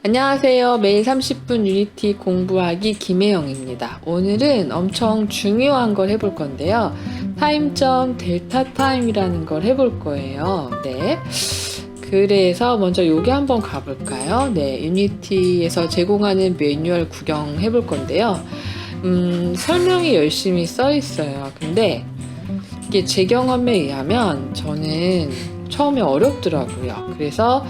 안녕하세요. 매일 30분 유니티 공부하기 김혜영입니다. 오늘은 엄청 중요한 걸 해볼 건데요. 타임점 델타 타임이라는 걸 해볼 거예요. 네. 그래서 먼저 여기 한번 가볼까요? 네. 유니티에서 제공하는 매뉴얼 구경해 볼 건데요. 설명이 열심히 써 있어요. 근데 이게 제 경험에 의하면 저는 처음에 어렵더라고요. 그래서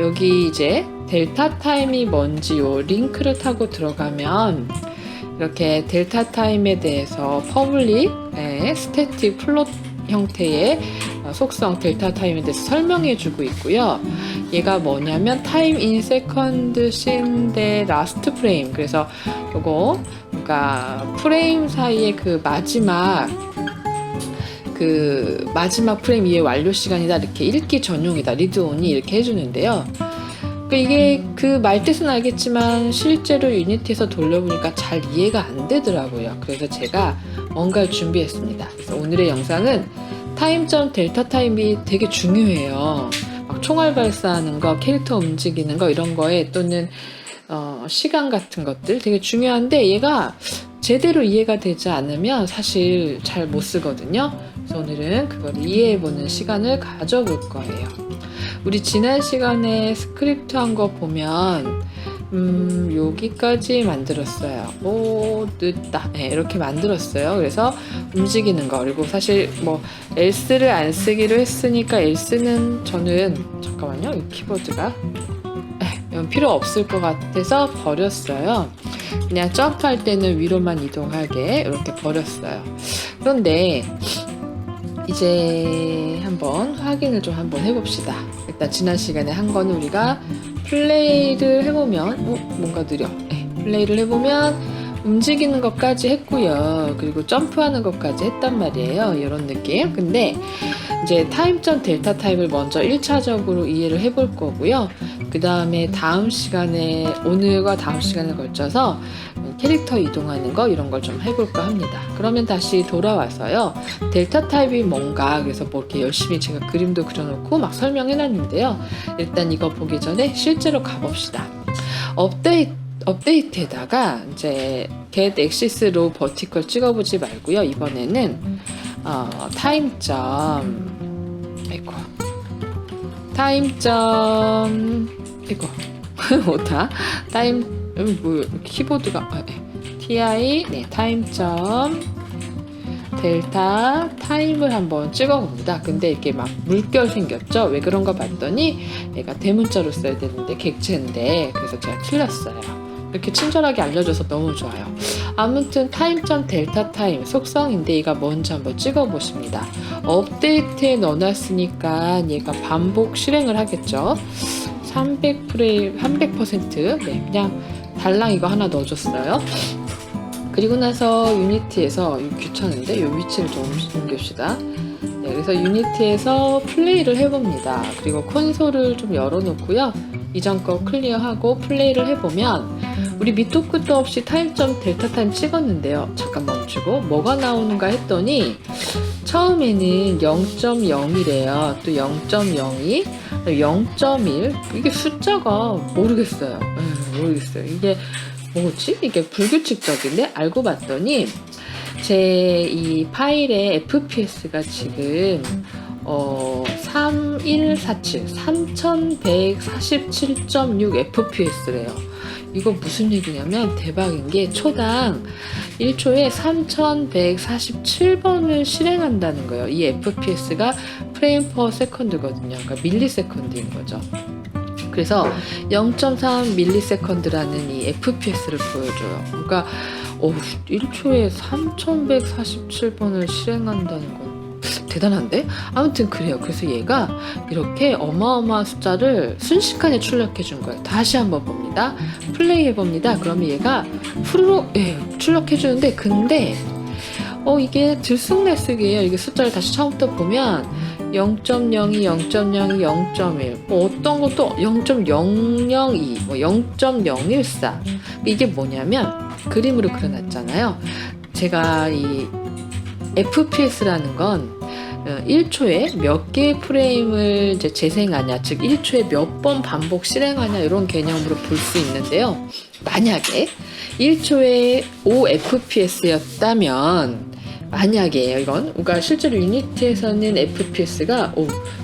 여기 이제 델타 타임이 뭔지 요 링크를 타고 들어가면 이렇게 델타 타임에 대해서 퍼블릭, 스태틱 플롯 형태의 속성 델타 타임에 대해서 설명해 주고 있고요. 얘가 뭐냐면 타임 인 세컨드 씬데 라스트 프레임. 그래서 요거 그러니까 프레임 사이에 그 마지막 프레임 이의 완료 시간이다, 이렇게 읽기 전용이다, 리드 온이 이렇게 해주는데요. 이게 그 말뜻은 알겠지만 실제로 유니티에서 돌려보니까 잘 이해가 안 되더라고요. 그래서 제가 뭔가를 준비했습니다. 그래서 오늘의 영상은 타임점 델타 타임이 되게 중요해요. 막 총알 발사하는 거, 캐릭터 움직이는 거 이런 거에 또는 시간 같은 것들 되게 중요한데 얘가 제대로 이해가 되지 않으면 사실 잘 못 쓰거든요. 그래서 오늘은 그걸 이해해보는 시간을 가져볼 거예요. 우리 지난 시간에 스크립트 한 거 보면 여기까지 만들었어요. 오, 늦다. 네, 이렇게 만들었어요. 그래서 움직이는 거. 그리고 사실 뭐 else를 안 쓰기로 했으니까 else는 저는 잠깐만요. 이 키보드가 필요 없을 것 같아서 버렸어요. 그냥 점프할 때는 위로만 이동하게 이렇게 버렸어요. 그런데 이제 한번 확인을 좀 한번 해봅시다. 일단 지난 시간에 한 거는 우리가 플레이를 해보면 뭔가 느려. 플레이를 해보면 움직이는 것까지 했고요. 그리고 점프하는 것까지 했단 말이에요. 이런 느낌. 근데 이제 타임점 델타 타임을 먼저 1차적으로 이해를 해볼 거고요. 그 다음에 다음 시간에, 오늘과 다음 시간에 걸쳐서 캐릭터 이동하는 거 이런 걸 좀 해볼까 합니다. 그러면 다시 돌아와서요. 델타 타입이 뭔가, 그래서 뭐 이렇게 열심히 제가 그림도 그려놓고 막 설명해놨는데요. 일단 이거 보기 전에 실제로 가봅시다. 업데이트에다가 이제 get axis row vertical 찍어보지 말고요. 이번에는 오타 키보드가 타임점 델타 타임을 한번 찍어봅니다. 근데 이렇게 막 물결 생겼죠? 왜 그런가 봤더니 얘가 대문자로 써야 되는데 객체인데, 그래서 제가 틀렸어요. 이렇게 친절하게 알려줘서 너무 좋아요. 아무튼 타임점 델타 타임 속성인데 얘가 뭔지 한번 찍어보십니다. 업데이트에 넣어놨으니까 얘가 반복 실행을 하겠죠. 300%, 그냥 달랑 이거 하나 넣어줬어요. 그리고 나서 유니티에서 귀찮은데 이 위치를 좀 옮깁시다. 그래서 유니티에서 플레이를 해봅니다. 그리고 콘솔을 좀 열어놓고요. 이전 거 클리어하고 플레이를 해보면 우리 밑도 끝도 없이 타임점 델타 타임 찍었는데요. 잠깐 멈추고 뭐가 나오는가 했더니 처음에는 0.0이래요. 또 0.02, 0.1. 이게 숫자가 모르겠어요. 이게 뭐지? 이게 불규칙적인데 알고 봤더니 제 이 파일의 FPS가 지금 3147 FPS래요. 이거 무슨 얘기냐면 대박인 게 초당 1초에 3147번을 실행한다는 거예요. 이 FPS가 프레임 퍼 세컨드거든요. 그러니까 밀리세컨드인 거죠. 그래서 0.3 밀리세컨드라는 이 FPS를 보여줘요. 그러니까 1초에 3147번을 실행한다는 건 대단한데? 아무튼 그래요. 그래서 얘가 이렇게 어마어마한 숫자를 순식간에 출력해 준 거예요. 다시 한번 봅니다. 플레이 해봅니다. 그러면 얘가 후루룩 출력해 주는데, 근데 이게 들쑥날쑥이에요. 이게 숫자를 다시 처음부터 보면 0.02, 0.02, 0.1, 어떤 것도 0.002, 0.014. 이게 뭐냐면 그림으로 그려놨잖아요. 제가 이 FPS라는 건 1초에 몇 개의 프레임을 이제 재생하냐, 즉 1초에 몇 번 반복 실행하냐 이런 개념으로 볼 수 있는데요. 만약에 1초에 5fps였다면 만약에 이건 그러니까 실제로 유니티에서는 FPS가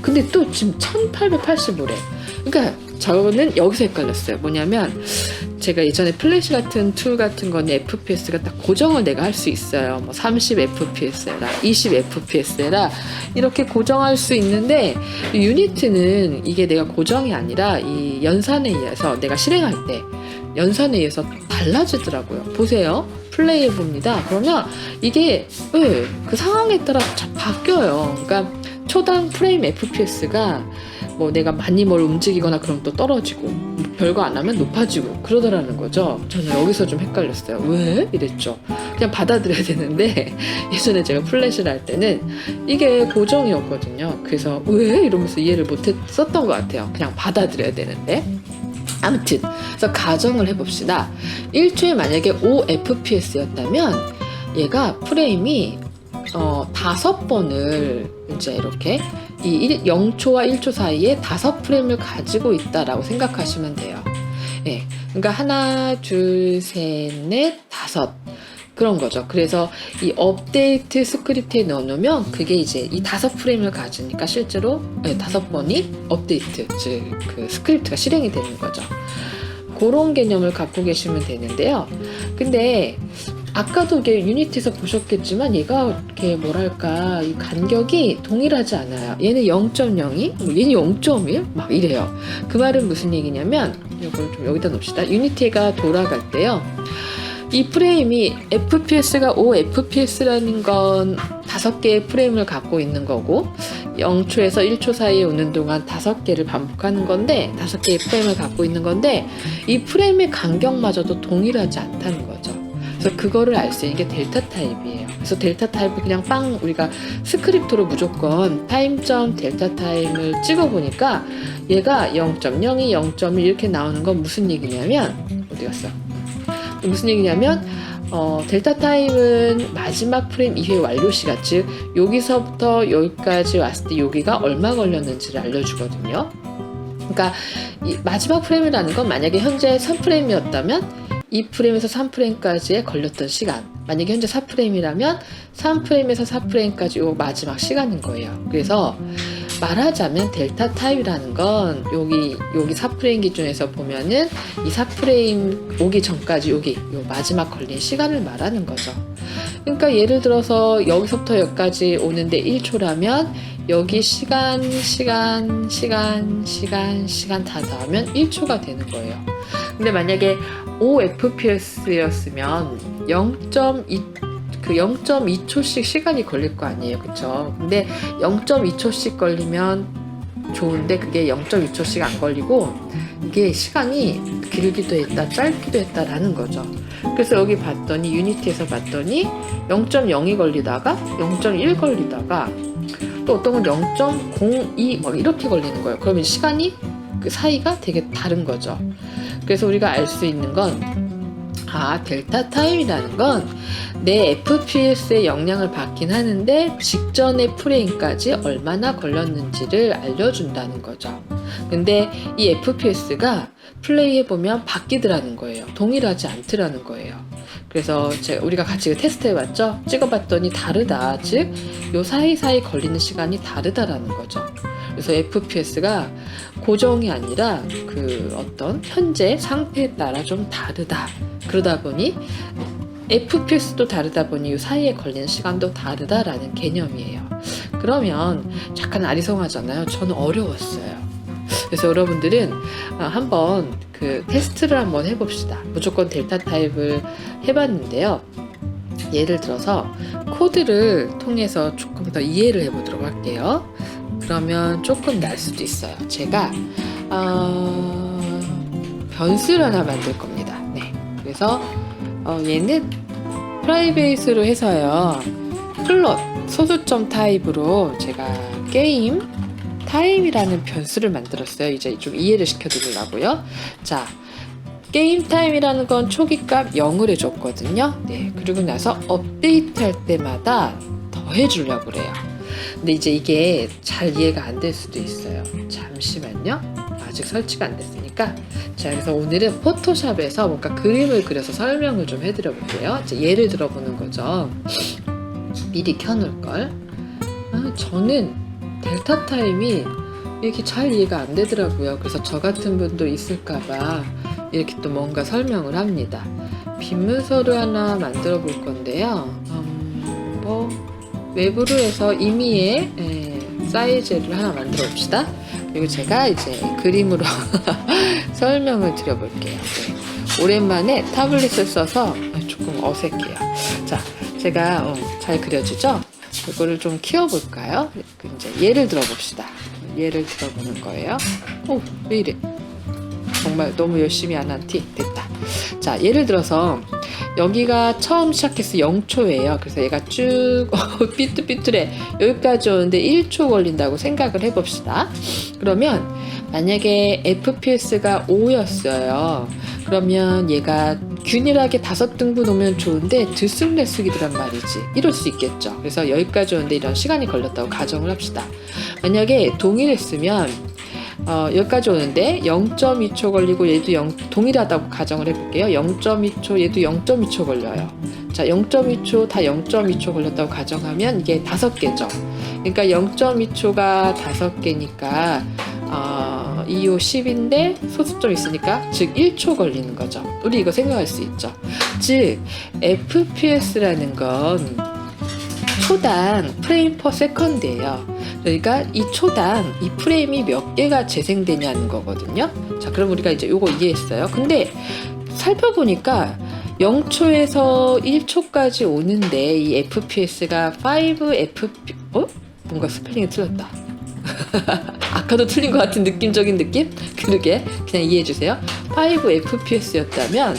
근데 또 지금 1885래. 그러니까 저는 여기서 헷갈렸어요. 뭐냐면 제가 예전에 플래시 같은 툴 같은 거는 FPS가 딱 고정을 내가 할 수 있어요. 뭐 30fps 해라, 20fps 해라 이렇게 고정할 수 있는데 유니티는 이게 내가 고정이 아니라 이 연산에 의해서 내가 실행할 때 연산에 의해서 달라지더라고요. 보세요. 플레이해 봅니다. 그러면 이게 그 상황에 따라 바뀌어요. 그러니까 초당 프레임 FPS가 뭐 내가 많이 뭘 움직이거나 그럼 또 떨어지고 별거 안 하면 높아지고 그러더라는 거죠. 저는 여기서 좀 헷갈렸어요. 왜? 이랬죠. 그냥 받아들여야 되는데 예전에 제가 플래시를 할 때는 이게 고정이었거든요. 그래서 왜? 이러면서 이해를 못했었던 것 같아요. 그냥 받아들여야 되는데 아무튼 그래서 가정을 해봅시다. 1초에 만약에 5fps였다면 얘가 프레임이 5번을 이제 이렇게 이 0초와 1초 사이에 5프레임을 가지고 있다라고 생각하시면 돼요. 예, 그러니까 하나, 둘, 셋, 넷, 5 그런 거죠. 그래서 이 업데이트 스크립트에 넣어놓으면 그게 이제 이 5프레임을 가지니까 실제로 5번이 업데이트, 즉 그 스크립트가 실행이 되는 거죠. 그런 개념을 갖고 계시면 되는데요. 근데 아까도 이게 유니티에서 보셨겠지만 얘가 이렇게 뭐랄까 이 간격이 동일하지 않아요. 얘는 0.02, 얘는 0.1 막 이래요. 그 말은 무슨 얘기냐면 이걸 좀 여기다 놓읍시다. 유니티가 돌아갈 때요. 이 프레임이 FPS가 5fps라는 건 5개의 프레임을 갖고 있는 거고 0초에서 1초 사이에 오는 동안 5개를 반복하는 건데 5개의 프레임을 갖고 있는 건데 이 프레임의 간격마저도 동일하지 않다는 거죠. 그래서 그거를 알 수 있는 게 델타 타입이에요. 그래서 델타 타입을 그냥 우리가 스크립트로 무조건 타임점 델타 타임을 찍어보니까 얘가 0.02, 0.1 이렇게 나오는 건 무슨 얘기냐면 어디 갔어? 무슨 얘기냐면 델타 타임은 마지막 프레임 이후의 완료 시간, 즉 여기서부터 여기까지 왔을 때 여기가 얼마 걸렸는지를 알려주거든요. 그러니까 이 마지막 프레임이라는 건 만약에 현재 3프레임이었다면 2프레임에서 3프레임까지에 걸렸던 시간, 만약에 현재 4프레임이라면 3프레임에서 4프레임까지 요 마지막 시간인 거예요. 그래서 말하자면 델타 타입이라는 건 여기 4프레임 기준에서 보면은 이 4프레임 오기 전까지 요 마지막 걸린 시간을 말하는 거죠. 그러니까 예를 들어서 여기서부터 여기까지 오는데 1초라면 여기 시간 다 더하면 1초가 되는 거예요. 근데 만약에 5fps였으면 0.2초씩 시간이 걸릴 거 아니에요. 그쵸? 근데 0.2초씩 걸리면 좋은데 그게 0.2초씩 안 걸리고 이게 시간이 길기도 했다 짧기도 했다라는 거죠. 그래서 여기 봤더니 유니티에서 봤더니 0.02 걸리다가 0.1 걸리다가 또 어떤 건 0.02 막 이렇게 걸리는 거예요. 그러면 시간이 그 사이가 되게 다른 거죠. 그래서 우리가 알 수 있는 건 델타 타임이라는 건 내 FPS의 영향을 받긴 하는데 직전의 프레임까지 얼마나 걸렸는지를 알려준다는 거죠. 근데 이 FPS가 플레이해보면 바뀌더라는 거예요. 동일하지 않더라는 거예요. 그래서 우리가 같이 테스트 해봤죠? 찍어봤더니 다르다. 즉, 요 사이사이 걸리는 시간이 다르다라는 거죠. 그래서 FPS가 고정이 아니라 그 어떤 현재 상태에 따라 좀 다르다. 그러다 보니 FPS도 다르다 보니 이 사이에 걸리는 시간도 다르다라는 개념이에요. 그러면 약간 아리송하잖아요. 저는 어려웠어요. 그래서 여러분들은 한번 그 테스트를 한번 해봅시다. 무조건 델타 타입을 해봤는데요. 예를 들어서 코드를 통해서 조금 더 이해를 해보도록 할게요. 그러면 조금 날 수도 있어요. 제가 변수를 하나 만들 겁니다. 네. 그래서 얘는 프라이베이스로 해서요. 플롯 소수점 타입으로 제가 게임 타임이라는 변수를 만들었어요. 이제 좀 이해를 시켜드리려고요. 자, 게임 타임이라는 건 초기값 0을 해줬거든요. 네, 그리고 나서 업데이트 할 때마다 더해주려고 그래요. 근데 이제 이게 잘 이해가 안 될 수도 있어요. 잠시만요. 아직 설치가 안 됐으니까. 자, 그래서 오늘은 포토샵에서 뭔가 그림을 그려서 설명을 좀 해드려 볼게요. 이제 예를 들어보는 거죠. 미리 켜놓을 걸. 저는 델타 타임이 이렇게 잘 이해가 안 되더라고요. 그래서 저 같은 분도 있을까봐 이렇게 또 뭔가 설명을 합니다. 빗문서를 하나 만들어 볼 건데요. 외부로 해서 임의의 사이즈를 하나 만들어 봅시다. 그리고 제가 이제 그림으로 설명을 드려볼게요. 네. 오랜만에 타블릿을 써서 조금 어색해요. 자, 제가 잘 그려지죠? 이거를 좀 키워볼까요? 이제 예를 들어봅시다. 예를 들어보는 거예요. 왜 이래? 정말 너무 열심히 안 한 티. 됐다. 자, 예를 들어서 여기가 처음 시작해서 0초예요. 그래서 얘가 쭉 삐뚤삐뚤해. 여기까지 오는데 1초 걸린다고 생각을 해봅시다. 그러면 만약에 FPS가 5였어요. 그러면 얘가 균일하게 5등분 오면 좋은데 들쑥날쑥이더란 말이지. 이럴 수 있겠죠. 그래서 여기까지 오는데 이런 시간이 걸렸다고 가정을 합시다. 만약에 동일했으면 여기까지 오는데 0.2초 걸리고 얘도 동일하다고 가정을 해볼게요. 0.2초 얘도 0.2초 걸려요. 자, 0.2초 다 0.2초 걸렸다고 가정하면 이게 5개죠. 그러니까 0.2초가 5개니까 2호 10인데 소수점 있으니까 즉 1초 걸리는 거죠. 우리 이거 생각할 수 있죠. 즉 FPS라는 건 초당 프레임 퍼 세컨드예요. 그러니까 이 초당 이 프레임이 몇 개가 재생되냐는 거거든요. 자, 그럼 우리가 이제 요거 이해했어요. 근데 살펴보니까 0초에서 1초까지 오는데 이 FPS가 5FP 뭔가 스펠링이 틀렸다. 아까도 틀린 것 같은 느낌적인 느낌? 그러게 그냥 이해해주세요. 5FPS였다면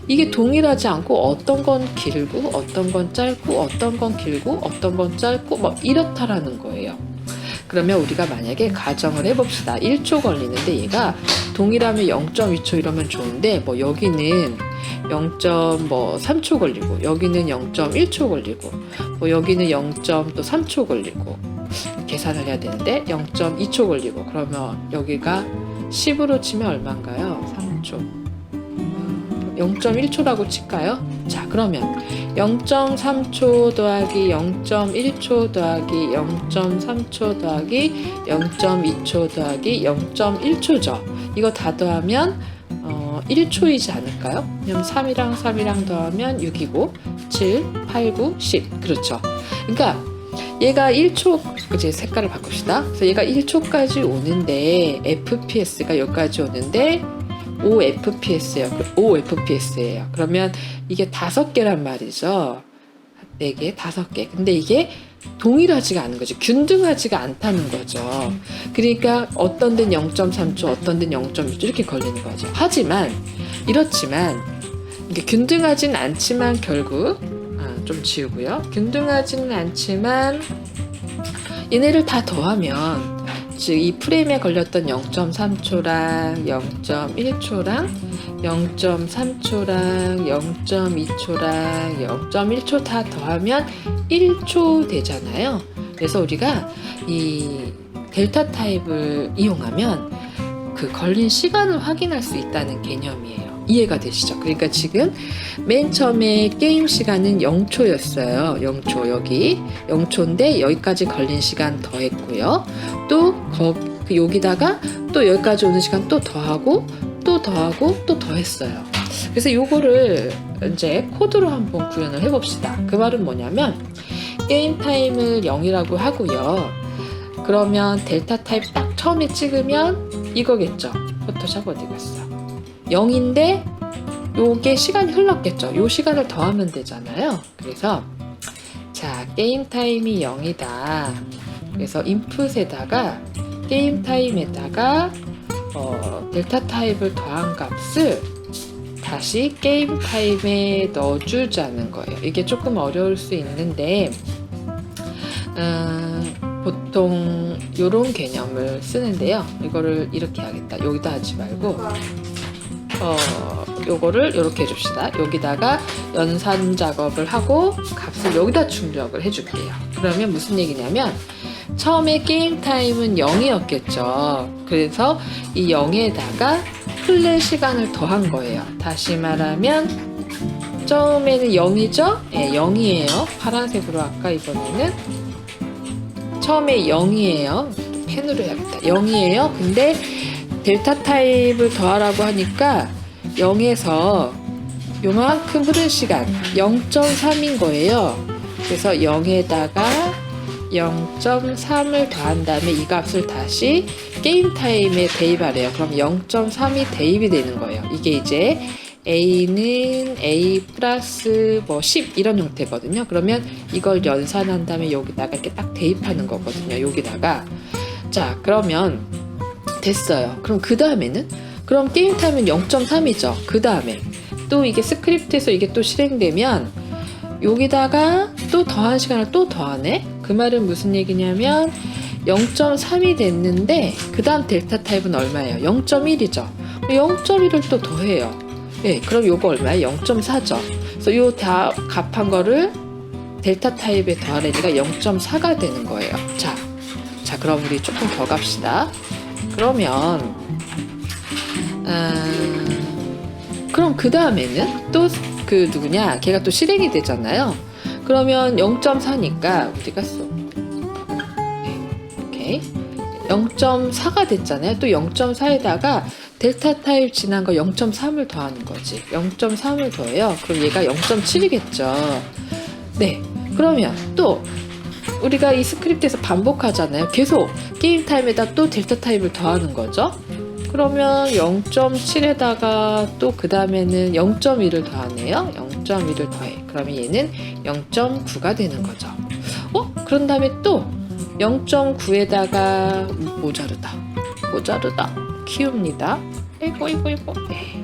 이게 동일하지 않고 어떤 건 길고 어떤 건 짧고 어떤 건 길고 어떤 건 짧고 뭐 이렇다라는 거예요. 그러면 우리가 만약에 가정을 해봅시다. 1초 걸리는데 얘가 동일하면 0.2초 이러면 좋은데 뭐 여기는 0.3초 걸리고 여기는 0.1초 걸리고 뭐 여기는 0.3초 걸리고 계산을 해야 되는데 0.2초 걸리고 그러면 여기가 10으로 치면 얼마인가요? 3초 0.1초라고 칠까요? 자, 그러면 0.3초 더하기 0.1초 더하기 0.3초 더하기 0.2초 더하기 0.1초죠. 이거 다 더하면 1초이지 않을까요? 왜냐면 3이랑 3이랑 더하면 6이고 7, 8, 9, 10 그렇죠. 그러니까 얘가 1초 이제 색깔을 바꿉시다. 그래서 얘가 1초까지 오는데 FPS가 여기까지 오는데 5FPS예요. 5FPS예요. 그러면 이게 5개란 말이죠. 4개, 5개. 근데 이게 동일하지가 않은 거죠. 균등하지가 않다는 거죠. 그러니까 어떤 데는 0.3초, 어떤 데는 0.2초 이렇게 걸리는 거죠. 하지만 이렇지만 이게 균등하진 않지만 결국 좀 지우고요. 균등하지는 않지만 얘네를 다 더하면 즉 이 프레임에 걸렸던 0.3초랑 0.1초랑 0.3초랑 0.2초랑 0.1초 다 더하면 1초 되잖아요. 그래서 우리가 이 델타 타입을 이용하면 그 걸린 시간을 확인할 수 있다는 개념이에요. 이해가 되시죠? 그러니까 지금 맨 처음에 게임 시간은 0초였어요. 0초 여기 0초인데 여기까지 걸린 시간 더했고요. 또 여기다가 또 여기까지 오는 시간 또 더하고 또 더하고 또 더했어요. 그래서 요거를 이제 코드로 한번 구현을 해봅시다. 그 말은 뭐냐면 게임 타임을 0이라고 하고요. 그러면 델타 타입 딱 처음에 찍으면 이거겠죠. 포토샵 어디 갔어? 0인데 요게 시간이 흘렀겠죠. 요 시간을 더하면 되잖아요. 그래서 자, 게임 타임이 0이다. 그래서 인풋에다가 게임 타임에다가 델타 타입을 더한 값을 다시 게임 타임에 넣어주자는 거예요. 이게 조금 어려울 수 있는데 보통 이런 개념을 쓰는데요. 이거를 이렇게 해야겠다. 여기다 하지 말고 요거를 이렇게 해줍시다. 여기다가 연산 작업을 하고 값을 여기다 출력을 해줄게요. 그러면 무슨 얘기냐면 처음에 게임 타임은 0이었겠죠. 그래서 이 0에다가 플레이 시간을 더한 거예요. 다시 말하면 처음에는 0이죠? 네, 0이에요. 파란색으로 아까 이번에는 처음에 0이에요. 펜으로 해야겠다. 0이에요. 근데 델타 타입을 더하라고 하니까 0에서 요만큼 흐른 시간 0.3인 거예요. 그래서 0에다가 0.3을 더한 다음에 이 값을 다시 게임 타임에 대입하래요. 그럼 0.3이 대입이 되는 거예요. 이게 이제 A는 A 플러스 10 이런 형태거든요. 그러면 이걸 연산한 다음에 여기다가 이렇게 딱 대입하는 거거든요. 여기다가. 자, 그러면 됐어요. 그럼 그 다음에는? 그럼 게임 타임은 0.3이죠. 그 다음에 또 이게 스크립트에서 이게 또 실행되면 여기다가 또 더한 시간을 또 더하네? 그 말은 무슨 얘기냐면 0.3이 됐는데 그 다음 델타 타입은 얼마예요? 0.1이죠. 0.1을 또 더해요. 네, 그럼 요거 얼마예요? 0.4죠. 그래서 요 다 값한 거를 델타 타입에 더하려니까 0.4가 되는 거예요. 자, 그럼 우리 조금 더 갑시다. 그러면 그럼 그 다음에는 또 그 누구냐? 걔가 또 실행이 되잖아요. 그러면 0.4니까 어디 갔어? 네, 오케이. 0.4가 됐잖아요. 또 0.4에다가 델타 타입 지난 거 0.3을 더하는 거지. 0.3을 더해요. 그럼 얘가 0.7이겠죠. 네. 그러면 또 우리가 이 스크립트에서 반복하잖아요. 계속 게임 타임에다 또 델타 타입을 더하는 거죠. 그러면 0.7에다가 또 그 다음에는 0.1을 더하네요. 0.1을 더해. 그러면 얘는 0.9가 되는 거죠. 그런 다음에 또 0.9에다가 모자르다. 키웁니다. 이거. 네.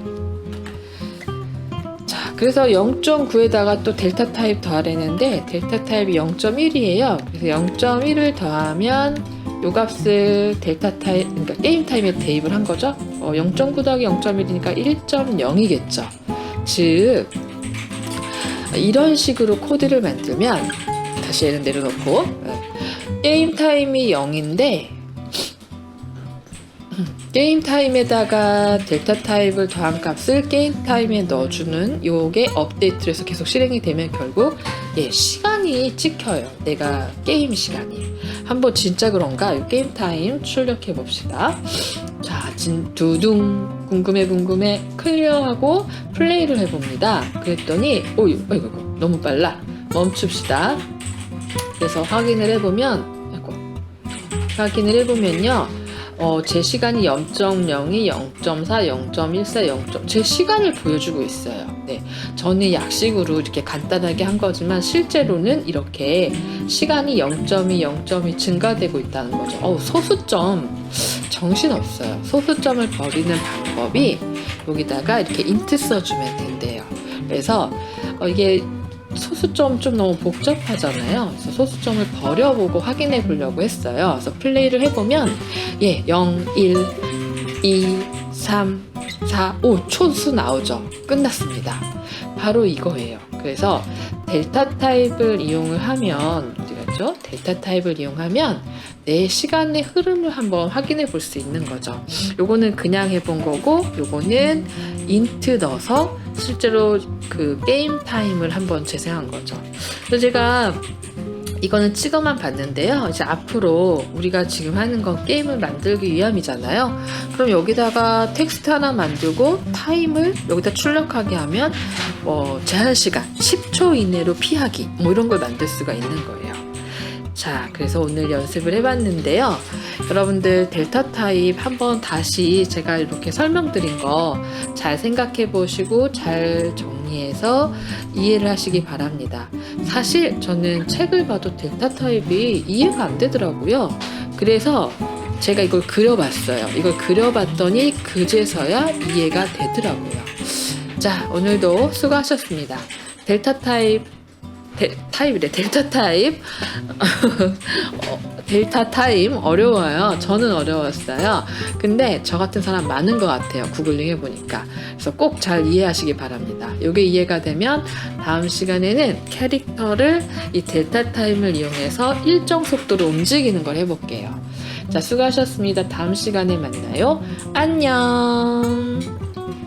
자, 그래서 0.9에다가 또 델타 타입 더하려는데 델타 타입이 0.1이에요. 그래서 0.1을 더하면 요 값을 델타 타입, 그러니까 게임 타임에 대입을 한 거죠. 0.9 더하기 0.1이니까 1.0이겠죠. 즉 이런 식으로 코드를 만들면 다시 얘는 내려놓고 게임 타임이 0인데 게임 타임에다가 델타 타입을 더한 값을 게임 타임에 넣어주는 요게 업데이트를 해서 계속 실행이 되면 결국 시간이 찍혀요. 내가 게임 시간이. 한번 진짜 그런가? 이 게임 타임 출력해 봅시다. 자, 두둥 궁금해 클리어하고 플레이를 해봅니다. 그랬더니 아이고 너무 빨라. 멈춥시다. 그래서 확인을 해보면요. 제 시간이 0.02, 0.4, 0.14, 0. 제 시간을 보여주고 있어요. 네, 저는 약식으로 이렇게 간단하게 한 거지만 실제로는 이렇게 시간이 0.2, 0.2 증가되고 있다는 거죠. 소수점 정신없어요. 소수점을 버리는 방법이 여기다가 이렇게 인트 써주면 된대요. 그래서 이게 소수점 좀 너무 복잡하잖아요. 그래서 소수점을 버려보고 확인해 보려고 했어요. 그래서 플레이를 해보면 0, 1, 2, 3, 4, 5 초수 나오죠. 끝났습니다. 바로 이거예요. 그래서 델타 타입을 이용을 하면 어디갔죠? 델타 타입을 이용하면 내 시간의 흐름을 한번 확인해 볼 수 있는 거죠. 요거는 그냥 해본 거고 요거는 인트 넣어서 실제로 그 게임 타임을 한번 재생한 거죠. 그래서 제가 이거는 찍어만 봤는데요. 이제 앞으로 우리가 지금 하는 건 게임을 만들기 위함이잖아요. 그럼 여기다가 텍스트 하나 만들고 타임을 여기다 출력하게 하면 제한 시간 10초 이내로 피하기 이런 걸 만들 수가 있는 거예요. 자, 그래서 오늘 연습을 해봤는데요. 여러분들 델타 타입 한번 다시 제가 이렇게 설명드린 거 잘 생각해 보시고 잘 정리해서 이해를 하시기 바랍니다. 사실 저는 책을 봐도 델타 타입이 이해가 안 되더라고요. 그래서 제가 이걸 그려봤어요. 이걸 그려봤더니 그제서야 이해가 되더라고요. 자, 오늘도 수고하셨습니다. 델타 타입 델타 타임 어려워요. 저는 어려웠어요. 근데 저 같은 사람 많은 것 같아요. 구글링 해보니까. 그래서 꼭 잘 이해하시기 바랍니다. 이게 이해가 되면 다음 시간에는 캐릭터를 이 델타 타임을 이용해서 일정 속도로 움직이는 걸 해볼게요. 자, 수고하셨습니다. 다음 시간에 만나요. 안녕.